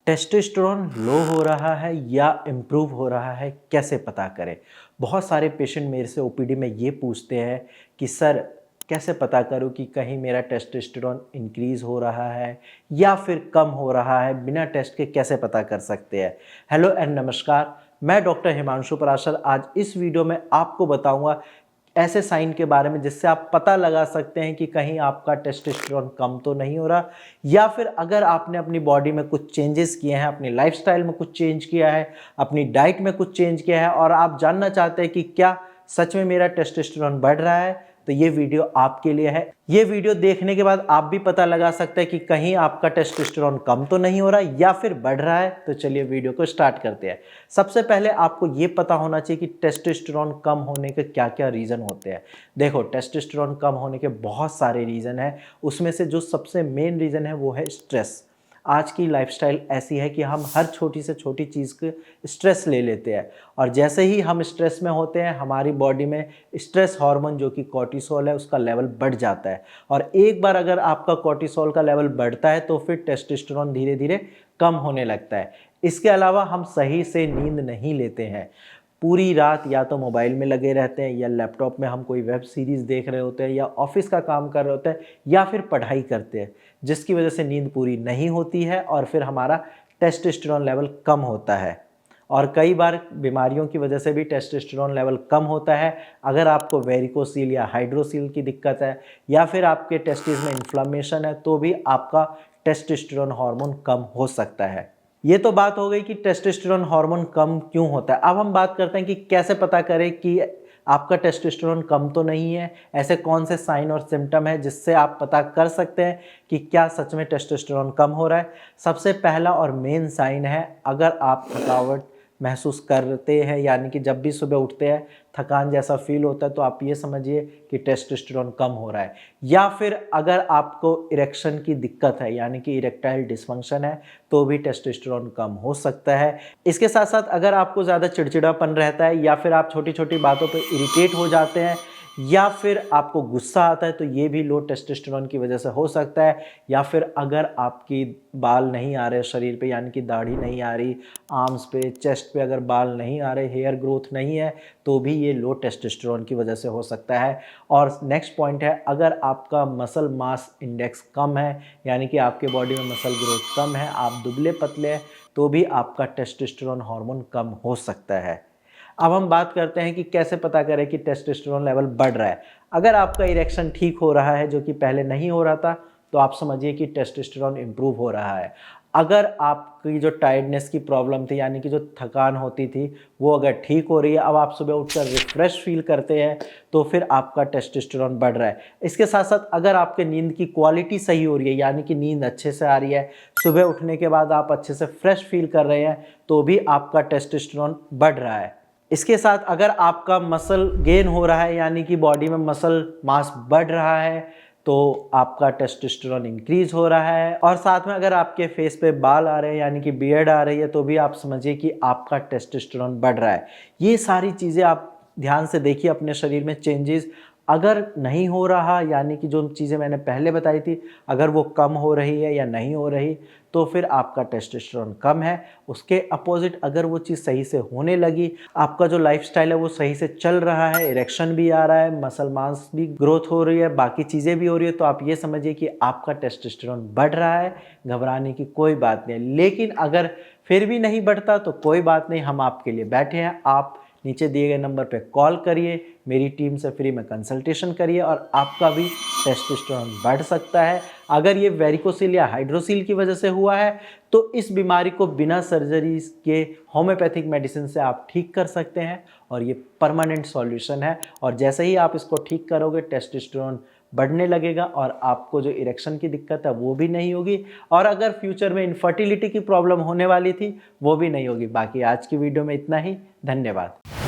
Testosterone लो हो रहा है या इम्प्रूव हो रहा है, कैसे पता करें? बहुत सारे पेशेंट मेरे से ओपीडी में ये पूछते हैं कि सर कैसे पता करूं कि कहीं मेरा टेस्टोस्टेरोन इंक्रीज़ हो रहा है या फिर कम हो रहा है, बिना टेस्ट के कैसे पता कर सकते हैं? हेलो एंड नमस्कार, मैं डॉक्टर हिमांशु पराशर आज इस वीडियो में आपको बताऊंगा ऐसे साइन के बारे में जिससे आप पता लगा सकते हैं कि कहीं आपका टेस्टोस्टेरोन कम तो नहीं हो रहा, या फिर अगर आपने अपनी बॉडी में कुछ चेंजेस किए हैं, अपनी लाइफस्टाइल में कुछ चेंज किया है, अपनी डाइट में कुछ चेंज किया है और आप जानना चाहते हैं कि क्या सच में मेरा टेस्टोस्टेरोन बढ़ रहा है, तो ये वीडियो आपके लिए है। ये वीडियो देखने के बाद आप भी पता लगा सकते हैं कि कहीं आपका टेस्टोस्टेरोन कम तो नहीं हो रहा या फिर बढ़ रहा है। तो चलिए वीडियो को स्टार्ट करते हैं। सबसे पहले आपको ये पता होना चाहिए कि टेस्टोस्टेरोन कम होने के क्या क्या रीज़न होते हैं। देखो, टेस्टोस्टेरोन कम होने के बहुत सारे रीज़न हैं, उसमें से जो सबसे मेन रीज़न है वो है स्ट्रेस। आज की लाइफस्टाइल ऐसी है कि हम हर छोटी से छोटी चीज़ के स्ट्रेस ले लेते हैं, और जैसे ही हम स्ट्रेस में होते हैं हमारी बॉडी में स्ट्रेस हार्मोन जो कि कॉर्टिसोल है उसका लेवल बढ़ जाता है, और एक बार अगर आपका कॉर्टिसोल का लेवल बढ़ता है तो फिर टेस्टोस्टेरोन धीरे धीरे कम होने लगता है। इसके अलावा हम सही से नींद नहीं लेते हैं, पूरी रात या तो मोबाइल में लगे रहते हैं या लैपटॉप में हम कोई वेब सीरीज़ देख रहे होते हैं या ऑफिस का काम कर रहे होते हैं या फिर पढ़ाई करते हैं, जिसकी वजह से नींद पूरी नहीं होती है और फिर हमारा टेस्टोस्टेरोन लेवल कम होता है। और कई बार बीमारियों की वजह से भी टेस्टोस्टेरोन लेवल कम होता है। अगर आपको वेरिकोसील या हाइड्रोसील की दिक्कत है या फिर आपके टेस्टिस में इन्फ्लेमेशन है तो भी आपका टेस्टोस्टेरोन हार्मोन कम हो सकता है। ये तो बात हो गई कि टेस्टोस्टेरोन हार्मोन कम क्यों होता है। अब हम बात करते हैं कि कैसे पता करें कि आपका टेस्टोस्टेरोन कम तो नहीं है। ऐसे कौन से साइन और सिम्टम है जिससे आप पता कर सकते हैं कि क्या सच में टेस्टोस्टेरोन कम हो रहा है। सबसे पहला और मेन साइन है, अगर आप थकावट महसूस करते हैं, यानी कि जब भी सुबह उठते हैं थकान जैसा फील होता है, तो आप ये समझिए कि टेस्टोस्टेरोन कम हो रहा है। या फिर अगर आपको इरेक्शन की दिक्कत है, यानी कि इरेक्टाइल डिसफंक्शन है, तो भी टेस्टोस्टेरोन कम हो सकता है। इसके साथ साथ अगर आपको ज़्यादा चिड़चिड़ापन रहता है या फिर आप छोटी छोटी बातों पर इरिटेट हो जाते हैं या फिर आपको गुस्सा आता है, तो ये भी लो टेस्टोस्टेरोन की वजह से हो सकता है। या फिर अगर आपकी बाल नहीं आ रहे शरीर पे, यानी कि दाढ़ी नहीं आ रही, आर्म्स पे, चेस्ट पे अगर बाल नहीं आ रहे, हेयर ग्रोथ नहीं है, तो भी ये लो टेस्टोस्टेरोन की वजह से हो सकता है। और नेक्स्ट पॉइंट है, अगर आपका मसल मास इंडेक्स कम है, यानी कि आपके बॉडी में मसल ग्रोथ कम है, आप दुबले पतले हैं, तो भी आपका टेस्टोस्टेरोन हार्मोन कम हो सकता है। अब हम बात करते हैं कि कैसे पता करें कि टेस्टोस्टेरोन लेवल बढ़ रहा है। अगर आपका इरेक्शन ठीक हो रहा है, जो कि पहले नहीं हो रहा था, तो आप समझिए कि टेस्टोस्टेरोन इम्प्रूव हो रहा है। अगर आपकी जो टायर्डनेस की प्रॉब्लम थी, यानी कि जो थकान होती थी, वो अगर ठीक हो रही है, अब आप सुबह उठकर रिफ्रेश फील करते हैं, तो फिर आपका टेस्टोस्टेरोन बढ़ रहा है। इसके साथ साथ अगर आपके नींद की क्वालिटी सही हो रही है, यानी कि नींद अच्छे से आ रही है, सुबह उठने के बाद आप अच्छे से फ्रेश फील कर रहे हैं, तो भी आपका टेस्टोस्टेरोन बढ़ रहा है। इसके साथ अगर आपका मसल गेन हो रहा है, यानी कि बॉडी में मसल मास बढ़ रहा है, तो आपका टेस्टोस्टेरोन इंक्रीज हो रहा है। और साथ में अगर आपके फेस पे बाल आ रहे हैं, यानी कि बियर्ड आ रही है, तो भी आप समझिए कि आपका टेस्टोस्टेरोन बढ़ रहा है। ये सारी चीज़ें आप ध्यान से देखिए अपने शरीर में चेंजेस। अगर नहीं हो रहा, यानी कि जो चीज़ें मैंने पहले बताई थी, अगर वो कम हो रही है या नहीं हो रही, तो फिर आपका टेस्टोस्टेरोन कम है। उसके अपोजिट अगर वो चीज़ सही से होने लगी, आपका जो लाइफस्टाइल है वो सही से चल रहा है, इरेक्शन भी आ रहा है, मसल मास भी ग्रोथ हो रही है, बाकी चीज़ें भी हो रही है, तो आप ये समझिए कि आपका टेस्टोस्टेरोन बढ़ रहा है। घबराने की कोई बात नहीं। लेकिन अगर फिर भी नहीं बढ़ता तो कोई बात नहीं, हम आपके लिए बैठे हैं। आप नीचे दिए गए नंबर पे कॉल करिए, मेरी टीम से फ्री में कंसल्टेशन करिए और आपका भी टेस्टोस्टेरोन बढ़ सकता है। अगर ये वेरिकोसील या हाइड्रोसील की वजह से हुआ है, तो इस बीमारी को बिना सर्जरी के होम्योपैथिक मेडिसिन से आप ठीक कर सकते हैं, और ये परमानेंट सॉल्यूशन है। और जैसे ही आप इसको ठीक करोगे, टेस्टोस्टेरोन बढ़ने लगेगा और आपको जो इरेक्शन की दिक्कत है वो भी नहीं होगी, और अगर फ्यूचर में इनफर्टिलिटी की प्रॉब्लम होने वाली थी वो भी नहीं होगी। बाकी आज की वीडियो में इतना ही। धन्यवाद।